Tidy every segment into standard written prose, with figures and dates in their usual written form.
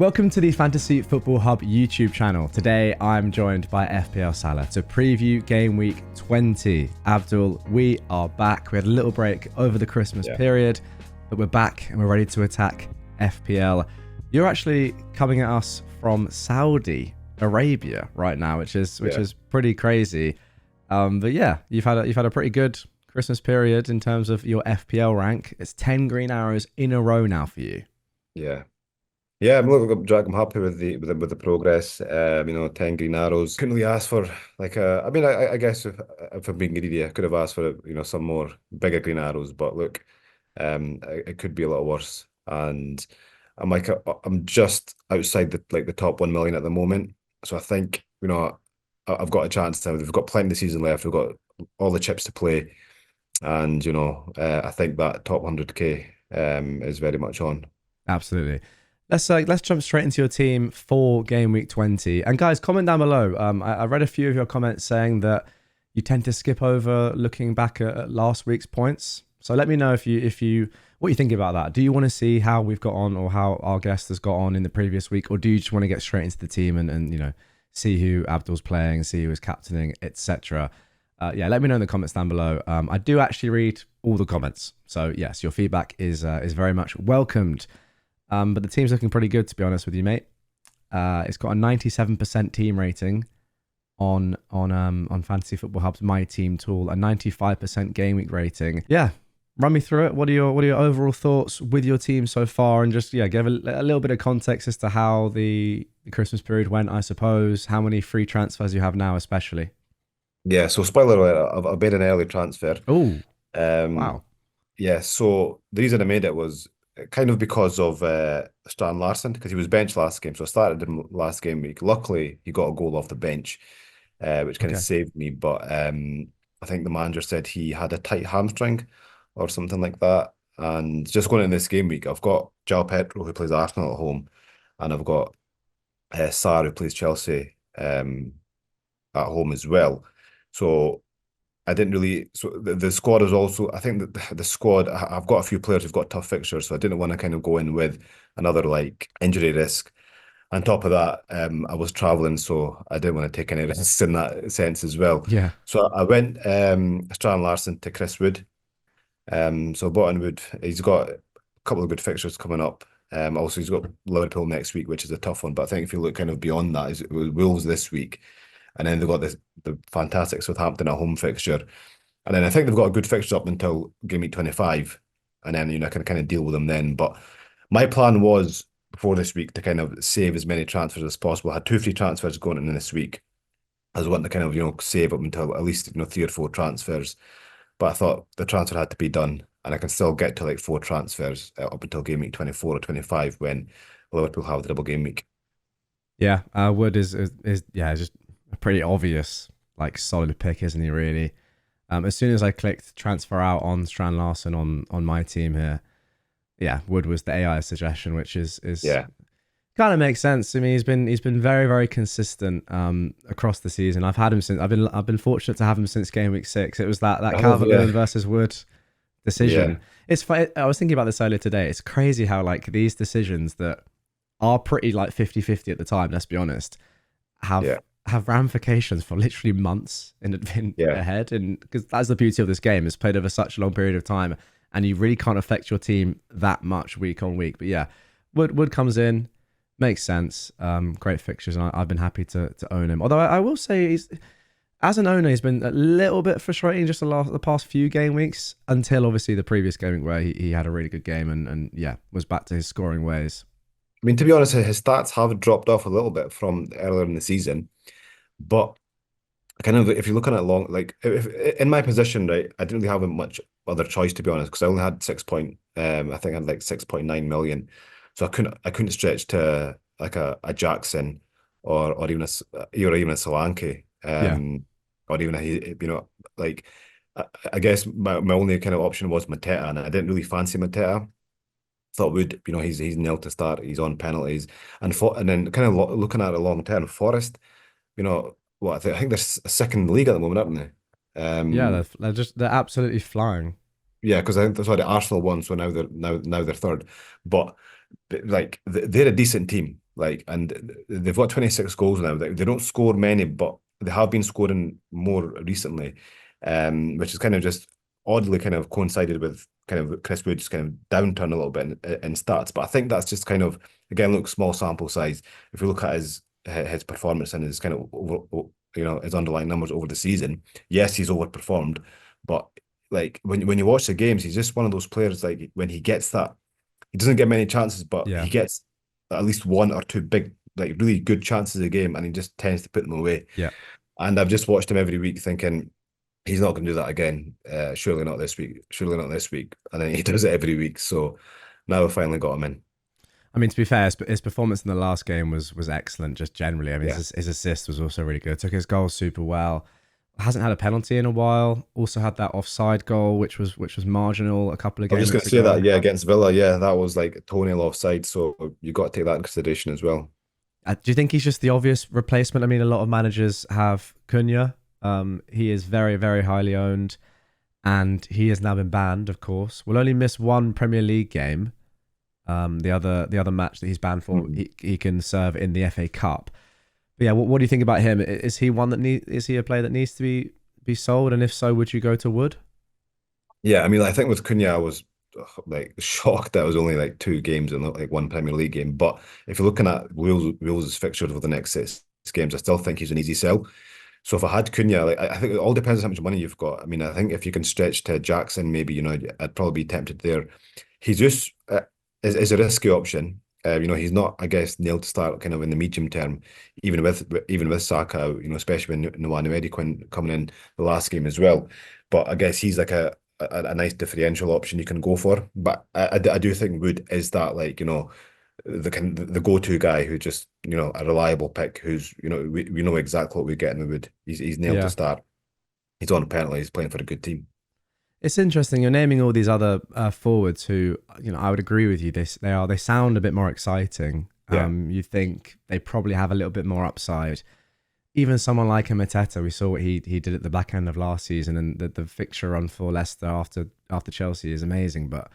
Welcome to the Fantasy Football Hub YouTube channel. Today I'm joined by FPL Salah to preview Game Week 20. Abdul, we are back. We had a little break over the Christmas period, but we're back and we're ready to attack FPL. You're actually coming at us from Saudi Arabia right now, which is pretty crazy. But yeah, you've had a pretty good Christmas period in terms of your FPL rank. It's 10 green arrows in a row now for you. Yeah, I'm happy with the progress. 10 green arrows. Couldn't really ask for I guess if I'm being greedy, I could have asked for some more bigger green arrows. But look, it could be a lot worse. And I'm just outside the top 1 million at the moment. So I think I've got a chance to. We've got plenty of the season left. We've got all the chips to play, and I think that top 100k is very much on. Absolutely. Let's jump straight into your team for Game Week 20. And guys, comment down below. I read a few of your comments saying that you tend to skip over looking back at last week's points. So let me know if you what you think about that. Do you want to see how we've got on or how our guest has got on in the previous week, or do you just want to get straight into the team and see who Abdul's playing, see who is captaining, etc. Let me know in the comments down below. I do actually read all the comments, so yes, your feedback is very much welcomed. But the team's looking pretty good, to be honest with you, mate. It's got a 97% team rating on Fantasy Football Hub's My Team tool, a 95% game week rating. Yeah, run me through it. What are your overall thoughts with your team so far, and just give a little bit of context as to how the Christmas period went, I suppose. How many free transfers you have now, especially. Yeah, so spoiler alert, I've made an early transfer. Oh, Um, wow. yeah, so the reason I made it was kind of because of Stan Larson, because he was benched last game. So I started him last game week. Luckily, he got a goal off the bench, which kind of Okay. saved me. But I think the manager said he had a tight hamstring or something like that. And just going in this game week, I've got João Pedro, who plays Arsenal at home, and I've got Sarr, who plays Chelsea at home as well. So I didn't really. So the squad is also. I think that the squad. I've got a few players who've got tough fixtures, so I didn't want to kind of go in with another like injury risk. On top of that, I was traveling, so I didn't want to take any risks in that sense as well. Yeah. So I went Strand Larson to Chris Wood. So I bought in Wood. He's got a couple of good fixtures coming up. Also, he's got Liverpool next week, which is a tough one. But I think if you look kind of beyond that, is Wolves this week, and then they've got the fantastic Southampton at home fixture. And then I think they've got a good fixture up until game week 25. And then, I can kind of deal with them then. But my plan was before this week to kind of save as many transfers as possible. I had two free transfers going in this week. I was wanting to kind of, save up until at least, three or four transfers. But I thought the transfer had to be done. And I can still get to like four transfers up until game week 24 or 25 when Liverpool have the double game week. Yeah. Wood is just a pretty obvious solid pick, isn't he? Really. As soon as I clicked transfer out on Strand Larson on my team here, yeah, Wood was the AI suggestion, which is Yeah. kind of makes sense. I mean, he's been very, very consistent across the season. I've had him since I've been fortunate to have him since game week 6. It was that Yeah. Calvert-Lewin versus Wood Yeah. decision. It's funny, I was thinking about this earlier today. It's crazy how these decisions that are pretty 50-50 at the time, let's be honest, have Yeah. have ramifications for literally months in Yeah. ahead. And because that's the beauty of this game, it's played over such a long period of time, and you really can't affect your team that much week on week. But yeah, Wood comes in, makes sense. Great fixtures, and I've been happy to own him. Although I will say as an owner, he's been a little bit frustrating just the past few game weeks, until obviously the previous game week where he had a really good game and yeah, was back to his scoring ways. I mean, to be honest, his stats have dropped off a little bit from earlier in the season, but kind of if you're looking at long, like if in my position, right, I didn't really have much other choice to be honest, because I only had I think I had like 6.9 million, so I couldn't stretch to like a Jackson or even a Solanke, Yeah, or even like I guess my only kind of option was Mateta, and I didn't really fancy Mateta. Thought Wood, he's nailed to start. He's on penalties, and then kind of looking at it long term, Forest, I think they're second in the league at the moment, aren't they? yeah, they're absolutely flying. Yeah, because I think Arsenal won, so now they're third. But like they're a decent team, Like, and they've got 26 goals now. They don't score many, but they have been scoring more recently, which is kind of just oddly kind of coincided with kind of Chris Wood's kind of downturn a little bit in stats. But I think that's just kind of, again, look, small sample size. If you look at his performance and his kind of his underlying numbers over the season, yes, he's overperformed, but like when you watch the games, he's just one of those players. Like when he gets that, he doesn't get many chances, but Yeah. he gets at least one or two big, like really good chances a game, and he just tends to put them away. Yeah. And I've just watched him every week, thinking he's not going to do that again. Surely not this week. Surely not this week. And then he does it every week. So now we finally got him in. I mean, to be fair, his performance in the last game was excellent, just generally. I mean, Yeah. his assist was also really good. Took his goal super well. Hasn't had a penalty in a while. Also had that offside goal, which was marginal a couple of I was game just going weeks to say ago. that, yeah, against Villa, yeah, that was like a toenail offside. So you got to take that in consideration as well. Do you think he's just the obvious replacement? I mean, a lot of managers have Cunha. He is very, very highly owned, and he has now been banned. Of course, will only miss one Premier League game. The other match that he's banned for, Mhm. he can serve in the FA Cup. But yeah, what do you think about him? Is he one that is he a player that needs to be sold? And if so, would you go to Wood? Yeah, I mean, I think with Cunha, I was like shocked that it was only like two games and like one Premier League game. But if you're looking at Wales' fixtures over the next six games, I still think he's an easy sell. So if I had Cunha, like I think it all depends on how much money you've got. I mean, I think if you can stretch to Jackson, maybe I'd probably be tempted there. He's just is a risky option. He's not, I guess, nailed to start kind of in the medium term, even with Saka, especially when Nwani coming in the last game as well. But I guess he's like a nice differential option you can go for. But I do think Wood is that like the go-to guy who just a reliable pick who's we know exactly what we get in the Wood. He's nailed to Yeah. start. He's on apparently. He's playing for a good team. It's interesting. You're naming all these other forwards who, I would agree with you. They sound a bit more exciting. Yeah. You think they probably have a little bit more upside. Even someone like a Mateta, we saw what he did at the back end of last season, and the fixture run for Leicester after Chelsea is amazing. But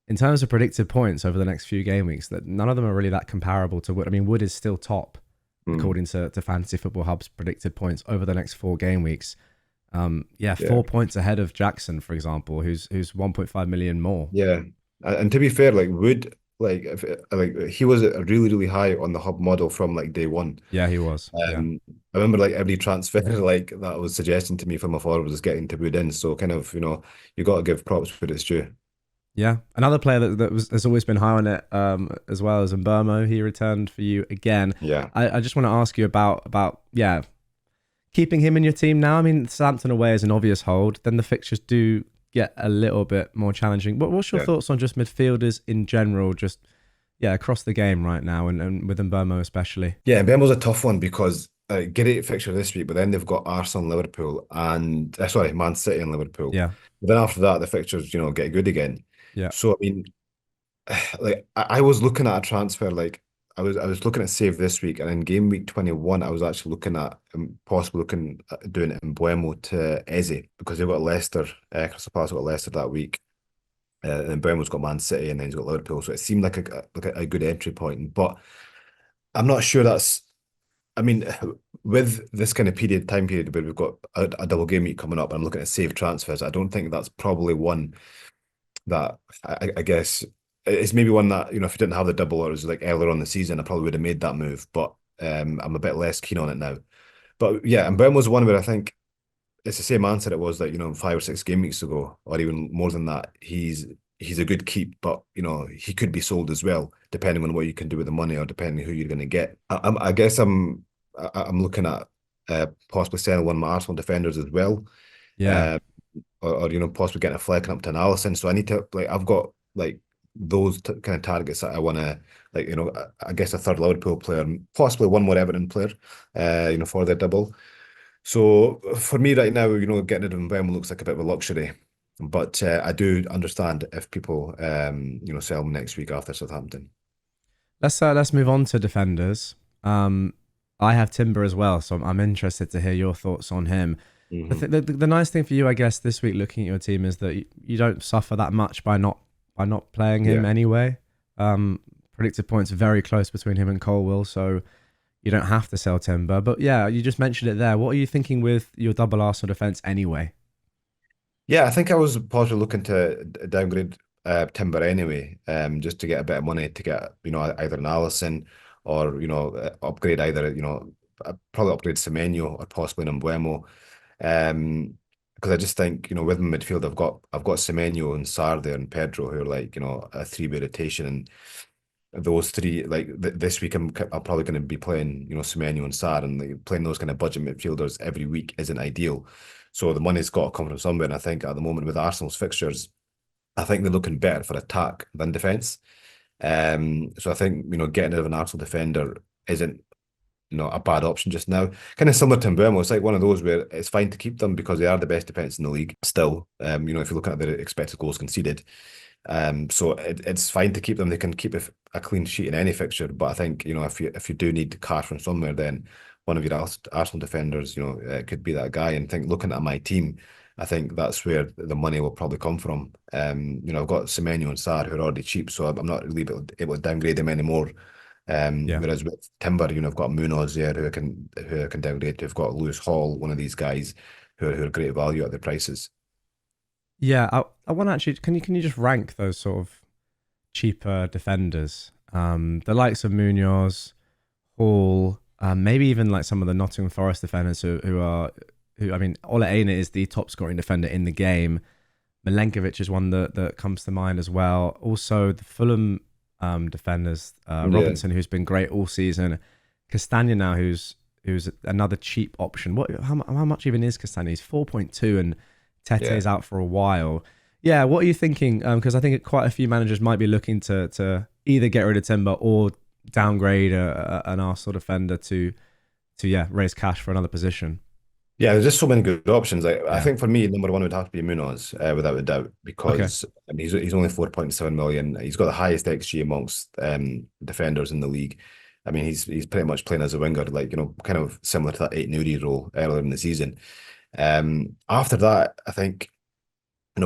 in terms of predicted points over the next few game weeks, that none of them are really that comparable to Wood. I mean, Wood is still top Mm. according to Fantasy Football Hub's predicted points over the next 4 game weeks. Yeah. 4 points ahead of Jackson, for example, who's 1.5 million more. Yeah. And to be fair, like Wood, like if like he was really, really high on the hub model from like day one. Yeah, he was. Yeah. I remember like every transfer like that was suggesting to me from afar was getting to Wood in. So kind of, you got to give props where it's due. Yeah. Another player that has always been high on it, as well as Mbermo. He returned for you again. Yeah. I just want to ask you about keeping him in your team now. I mean, Southampton away is an obvious hold. Then the fixtures do get a little bit more challenging. What's your Yeah. thoughts on just midfielders in general, just across the game right now, and with Mbermo especially? Yeah, Bemble's a tough one because great fixture this week, but then they've got Arsenal, Liverpool, and sorry, Man City and Liverpool. Yeah, But then after that, the fixtures, get good again. yeah, So I mean, like I was looking at a transfer, like I was looking at save this week, and in game week 21, I was actually looking at possibly looking at doing it in Buemo to Eze because they've got Leicester, Crystal Palace got Leicester that week. And Bournemouth's got Man City, and then he's got Liverpool, so it seemed like a good entry point. But I'm not sure that's. I mean, with this kind of time period where we've got a double game week coming up, and I'm looking at save transfers. I don't think that's probably one that I guess it's maybe one that if you didn't have the double or it was like earlier on the season, I probably would have made that move. But I'm a bit less keen on it now. But yeah, and Bournemouth was one where I think it's the same answer it was like 5 or 6 game weeks ago, or even more than that. He's a good keep, but he could be sold as well, depending on what you can do with the money or depending who you're going to get. I guess I'm looking at possibly selling one of my Arsenal defenders as well, yeah. uh, or possibly getting a flecking up to an Alisson. So I need to like I've got like those kind of targets that I want to like I guess a third Liverpool player, and possibly one more Everton player, for their double. So for me right now, getting rid of Mbeumo looks like a bit of a luxury. But I do understand if people, sell him next week after Southampton. Let's move on to defenders. I have Timber as well, so I'm interested to hear your thoughts on him. Hmm. The nice thing for you, I guess, this week looking at your team is that you don't suffer that much by not playing him Yeah. anyway. Um, Predicted points very close between him and Colwill, so you don't have to sell Timber. But yeah, you just mentioned it there. What are you thinking with your double Arsenal defense anyway? Yeah, I think I was possibly looking to downgrade Timber anyway, just to get a bit of money to get, either an Allison or, upgrade either, probably upgrade Semenyo or possibly an Mbeumo. Because I just think, with my midfield, I've got Semenyo and Sarr there and Pedro who are like, a three-way rotation, and those three, like this week, I'm probably going to be playing, Semenyo and Sarr, and like, playing those kind of budget midfielders every week isn't ideal. So the money's got to come from somewhere. And I think at the moment with Arsenal's fixtures, I think they're looking better for attack than defence. So I think, getting rid of an Arsenal defender isn't, a bad option just now. Kind of similar to Mbeumo, it's like one of those where it's fine to keep them because they are the best defence in the league still. If you're looking at the expected goals conceded. So it's fine to keep them. They can keep a clean sheet in any fixture. But I think, if you do need cash from somewhere, then one of your Arsenal defenders, it could be that guy. And think looking at my team, I think that's where the money will probably come from. I've got Semenyo and Sarr who are already cheap, so I'm not really able to downgrade them anymore. Yeah. Whereas with Timber, I've got Munoz there who I can downgrade. We've got Lewis Hall, one of these guys who are great value at their prices. Yeah, I want to actually. Can you just rank those sort of cheaper defenders? The likes of Munoz, Hall, maybe even like some of the Nottingham Forest defenders who I mean, Ole Einar is the top scoring defender in the game. Milenkovic is one that comes to mind as well. Also, the Fulham defenders, Yeah, Robinson, who's been great all season. Castagna now, who's another cheap option. How much even is Castagna? He's 4.2, and yeah. Tete's out for a while. Yeah, what are you thinking? Because I think quite a few managers might be looking to either get rid of Timber or downgrade an Arsenal defender to yeah raise cash for another position. Yeah, there's just so many good options. I Yeah. think for me, number one would have to be Munoz, without a doubt, Okay. because I mean, he's only 4.7 million. He's got the highest XG amongst defenders in the league. I mean, he's pretty much playing as a winger, like kind of similar to that eight Nuri role earlier in the season. After that, I think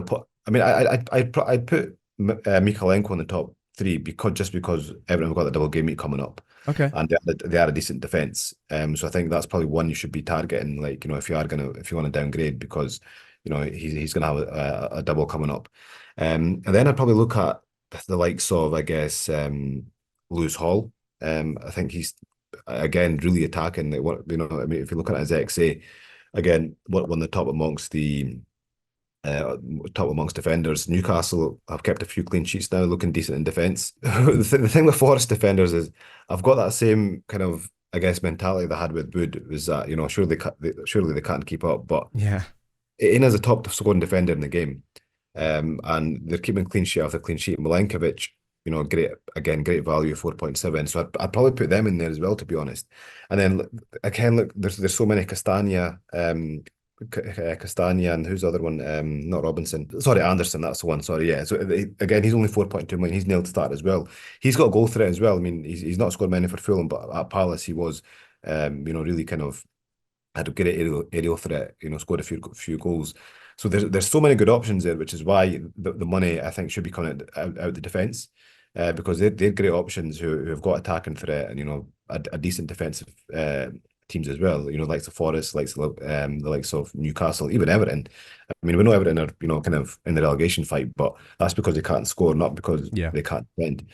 put. I mean, I'd put Mikalenko in the top three because everyone got the double game week coming up, Okay. and they are a decent defense. So I think that's probably one you should be targeting. Like if you want to downgrade because he's gonna have a double coming up. And then I'd probably look at the likes of I guess Lewis Hall. I think he's again really attacking. Like, what I mean, if you look at his XA again, one of the uh, top amongst defenders. Newcastle have kept a few clean sheets now, looking decent in defence. The thing with Forest defenders is I've got that same kind of, I guess, mentality that I had with Wood was that, surely they can't keep up. But Yeah. in as a top scoring defender in the game, and they're keeping clean sheet after clean sheet. Milenkovic, great value, 4.7. So I'd probably put them in there as well, to be honest. And then again, look, there's so many Castagna, Castagna, and who's the other one? Not Robinson. Sorry, Anderson. That's the one. Sorry, yeah. So again, he's only 4.2 million. He's nailed to start as well. He's got a goal threat as well. I mean, he's not scored many for Fulham, but at Palace he was, really kind of had a great aerial threat. Scored a few goals. So there's so many good options there, which is why the money I think should be coming out the defence. Because they're great options who have got attacking threat and a decent defensive teams as well. Likes of Forest, the likes of Newcastle, even Everton. I mean, we know Everton are kind of in the relegation fight, but that's because they can't score, not because Yeah. they can't defend.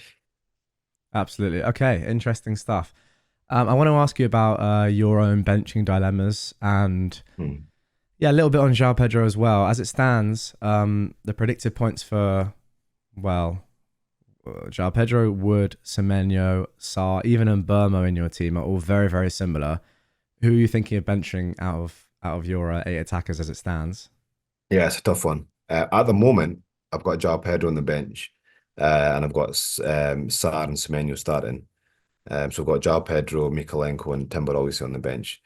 Absolutely. Okay. Interesting stuff. I want to ask you about your own benching dilemmas and Hmm. yeah, a little bit on João Pedro as well. As it stands, the predicted points for well, João Pedro, Wood, Semenyo, Sarr, even Burmo in your team are all very, very similar. Who are you thinking of benching out of your eight attackers as it stands? Yeah, it's a tough one. At the moment, I've got João Pedro on the bench, and I've got Sarr and Semenyo starting. So I've got João Pedro, Mikalenko, and Timber obviously on the bench.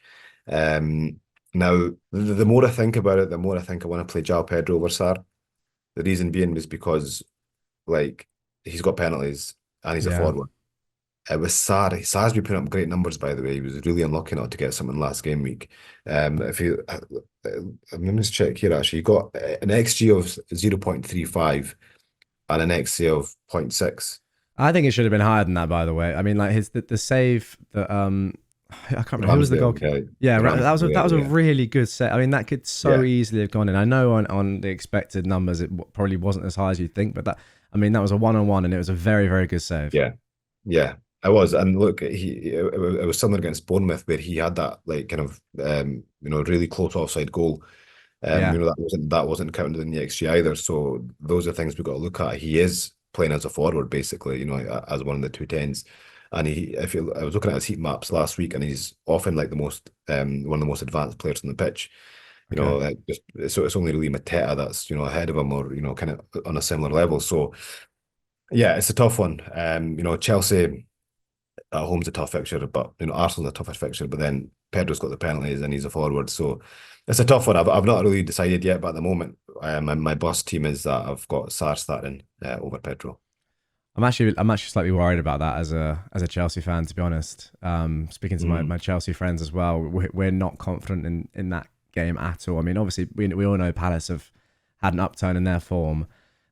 Um, Now, the more I think about it, the more I think I want to play João Pedro over Sarr. The reason being was because, like, he's got penalties and he's a Yeah. forward. With Sarr's been putting up great numbers, by the way. He was really unlucky not to get something last game week. If you, I'm going to check here actually. He got an XG of 0.35 and an XA of zero point 0.6. I think it should have been higher than that, by the way. I mean, like the save that I can't remember who was the Ramsdale, goalkeeper. yeah, Yeah, Ramsdale, that was a yeah, really good set. I mean, that could so yeah, easily have gone in. I know on the expected numbers it probably wasn't as high as you'd think, but that I mean that was a one-on-one and it was a very very good save. yeah, yeah. I was, and look, it was similar against Bournemouth where he had that like kind of really close offside goal. Yeah. That wasn't counted in the XG either. So those are things we've got to look at. He is playing as a forward, basically, as one of the two tens. And I was looking at his heat maps last week, and he's often like the most one of the most advanced players on the pitch. Okay. So it's only really Mateta that's ahead of him, or kind of on a similar level. So yeah, it's a tough one. Chelsea at home's a tough fixture, but Arsenal's a tougher fixture. But then Pedro's got the penalties and he's a forward, so it's a tough one. I've not really decided yet, but at the moment, my bus team is that I've got Sar starting over Pedro. I'm actually slightly worried about that as a Chelsea fan, to be honest. Speaking to my Chelsea friends as well, we're not confident in that game at all. I mean, obviously we all know Palace have had an upturn in their form.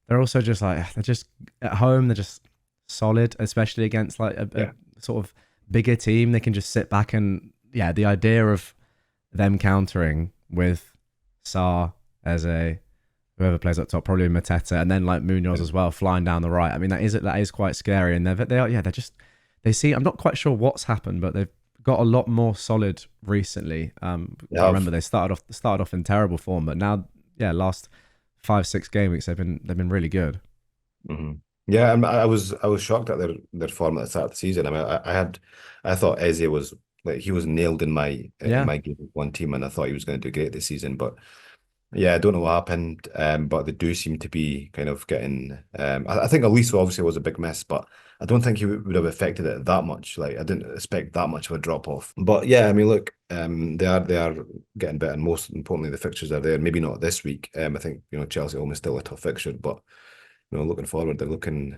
They're also just like they're just at home. They're just solid, especially against like Yeah, a sort of bigger team. They can just sit back and yeah, the idea of them countering with Sarr as a whoever plays up top, probably Mateta, and then like Munoz yeah, as well, flying down the right. I mean, that is quite scary, and they are yeah, they see. I'm not quite sure what's happened, but they've got a lot more solid recently. they I remember have. they started off in terrible form, but now yeah, last 5-6 game weeks they've been really good. hmm Yeah, and I was shocked at their form at the start of the season. I mean, I thought Eze was like he was nailed in Yeah, my game with one team, and I thought he was going to do great this season, but. Yeah, I don't know what happened, but they do seem to be kind of getting. I think Aliso obviously was a big miss, but I don't think he would have affected it that much. Like I didn't expect that much of a drop off. But yeah, I mean, look, they are getting better. And most importantly, the fixtures are there. Maybe not this week. I think Chelsea almost still a tough fixture, but looking forward, they're looking.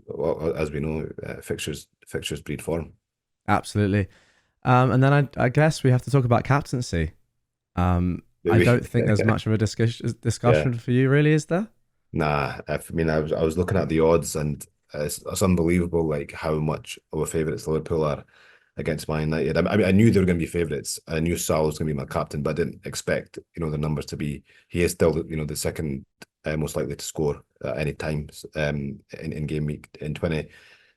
Well, as we know, fixtures breed form. absolutely. And then I guess we have to talk about captaincy. I Maybe, don't think there's much of a yeah. discussion for you, really, is there? Nah, I mean, I was looking at the odds, and it's unbelievable, like how much of a favourites Liverpool are against Man United. I mean, I knew they were going to be favourites. I knew Salah was going to be my captain, but I didn't expect, the numbers to be. He is still, the second most likely to score at any time in game week in 20.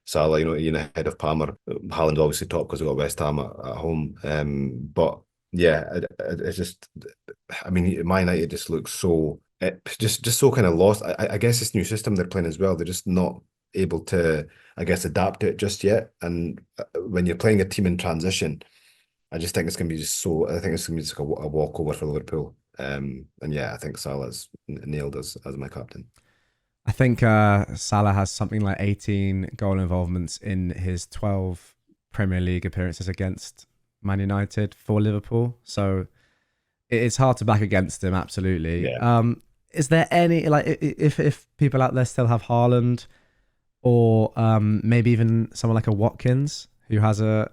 Salah, ahead of Palmer. Haaland's obviously top because we got West Ham at home. But yeah, it's just, I mean, Man United just looks so just so kind of lost. I guess this new system they're playing as well, they're just not able to, I guess, adapt to it just yet. And when you're playing a team in transition, I just think it's going to be just so. I think it's going to be just like a walkover for Liverpool. And yeah, I think Salah's nailed as my captain. I think Salah has something like 18 goal involvements in his 12 Premier League appearances against Man United for Liverpool. So it's hard to back against him, absolutely. Yeah. Is there any like if people out there still have Haaland or maybe even someone like a Watkins who has a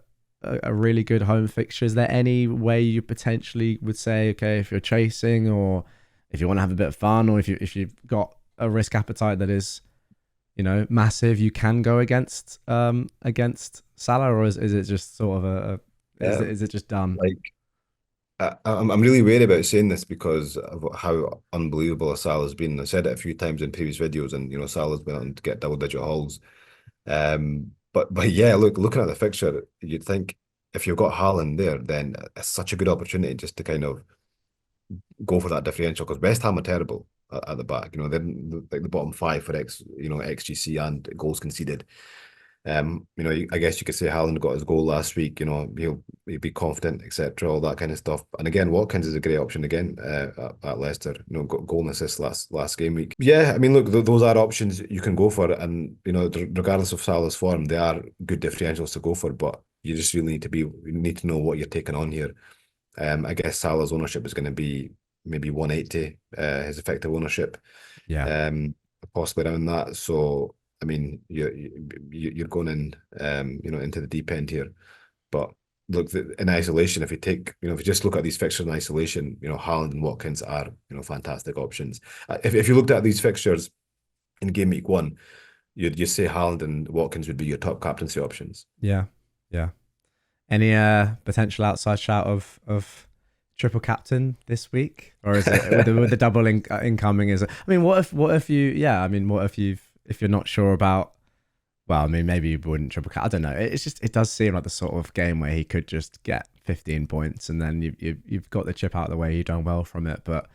really good home fixture? Is there any way you potentially would say, okay, if you're chasing or if you want to have a bit of fun or if you've got a risk appetite that is massive, you can go against Salah, or is it just sort of is it just done? Like I'm really wary about saying this because of how unbelievable Salah's been. I said it a few times in previous videos, and Salah's been on to get double-digit hauls. But yeah, looking at the fixture, you'd think if you've got Haaland there, then it's such a good opportunity just to kind of go for that differential because West Ham are terrible at the back. They're like the bottom five for XGC and goals conceded. I guess you could say Haaland got his goal last week. He'll be confident, etc. All that kind of stuff. And again, Watkins is a great option again at Leicester. Got goal and assist last game week. Yeah, I mean, look, those are options you can go for, and regardless of Salah's form, they are good differentials to go for. But you just really need to know what you're taking on here. I guess Salah's ownership is going to be maybe 180, his effective ownership, Yeah. um, possibly around that. So, I mean, you're going in, into the deep end here. But look, in isolation, if you just look at these fixtures in isolation, Haaland and Watkins are, fantastic options. If you looked at these fixtures in game week one, you'd say Haaland and Watkins would be your top captaincy options. Yeah, yeah. Any potential outside shout of triple captain this week, or is it with the double incoming? Is it? I mean, what if you? Yeah, I mean, what if if you're not sure about? Well, I mean, maybe you wouldn't triple cap. I don't know. It's just it does seem like the sort of game where he could just get 15 points and then you've got the chip out of the way. You've done well from it, but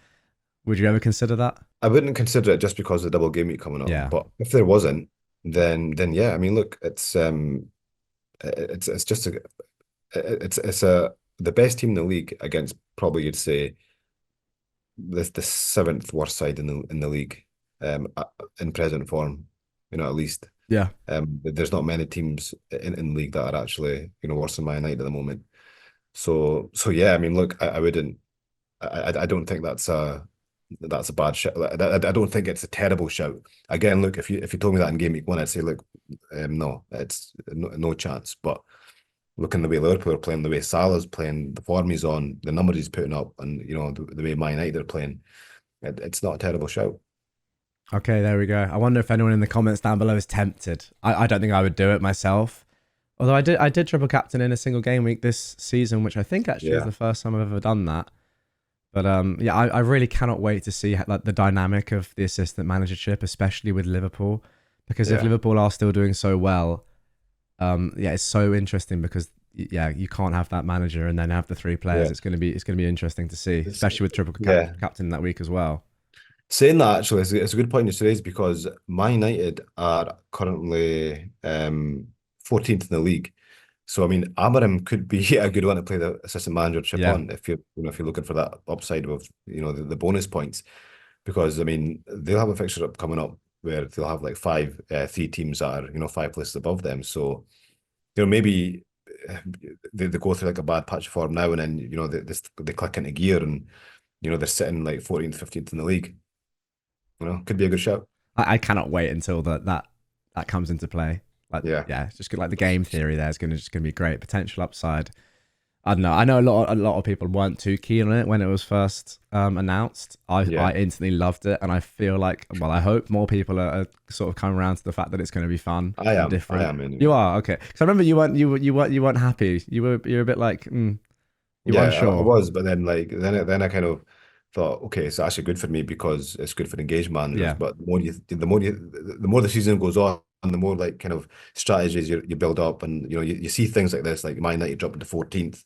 would you ever consider that? I wouldn't consider it just because of the double game week coming up. Yeah, But if there wasn't, then yeah. I mean, look, it's just it's a the best team in the league against probably you'd say the seventh worst side in the league, in present form, at least. yeah. There's not many teams in the league that are actually, worse than Man United at the moment. So yeah, I mean, look, I wouldn't, I don't think that's a bad shout. I don't think it's a terrible shout. Again, look, if you told me that in game week 1, I'd say, look, no, it's no chance. But looking the way Liverpool are playing, the way Salah's playing, the form he's on, the numbers he's putting up, and the way Man United are playing, it's not a terrible shout. Okay, there we go. I wonder if anyone in the comments down below is tempted. I don't think I would do it myself. Although I did triple captain in a single game week this season, which I think actually is Yeah, the first time I've ever done that. But yeah, I really cannot wait to see like the dynamic of the assistant managership, especially with Liverpool, because if yeah, Liverpool are still doing so well, yeah, it's so interesting because yeah, you can't have that manager and then have the three players. yeah. It's gonna be interesting to see, It's, especially with yeah. captain that week as well. Saying that actually it's a good point you raised because Man United are currently 14th in the league. So I mean, Amarim could be a good one to play the assistant managership Yeah, on if you're looking for that upside of the bonus points, because I mean they'll have a fixture up coming up where they'll have like three teams that are five places above them. So maybe uh, they go through like a bad patch of form now and then they click into gear and they're sitting like 14th, 15th in the league. Could be a good shout. I cannot wait until that comes into play. Like Yeah, yeah, it's just good. Like the game theory there is gonna be great potential upside. I don't know. I know a lot of people weren't too keen on it when it was first announced. I yeah. instantly loved it, and I feel like, well, I hope more people are sort of coming around to the fact that it's going to be fun I and am. I different. am anyway. You are okay. Because I remember you weren't happy. You were a bit like you weren't Yeah, I sure. was, but then then I kind of thought, okay, it's actually good for me because it's good for engaged managers. Yeah, But the more the season goes on, the more like kind of strategies you build up, and you see things like this, like Man United dropping to 14th,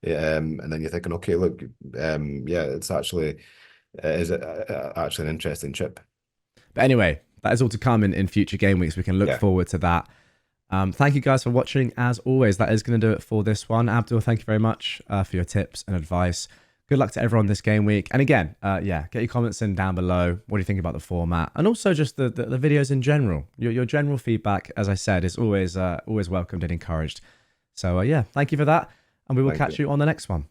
and then you're thinking, okay, look, yeah, it's actually actually an interesting chip. but anyway, that is all to come in future game weeks. We can look Yeah, forward to that. Thank you guys for watching. As always, that is going to do it for this one. Abdul, thank you very much for your tips and advice. Good luck to everyone this game week. And again, yeah, get your comments in down below. What do you think about the format? And also just the videos in general. Your general feedback, as I said, is always welcomed and encouraged. So yeah, thank you for that. And we will thank catch you. you on the next one.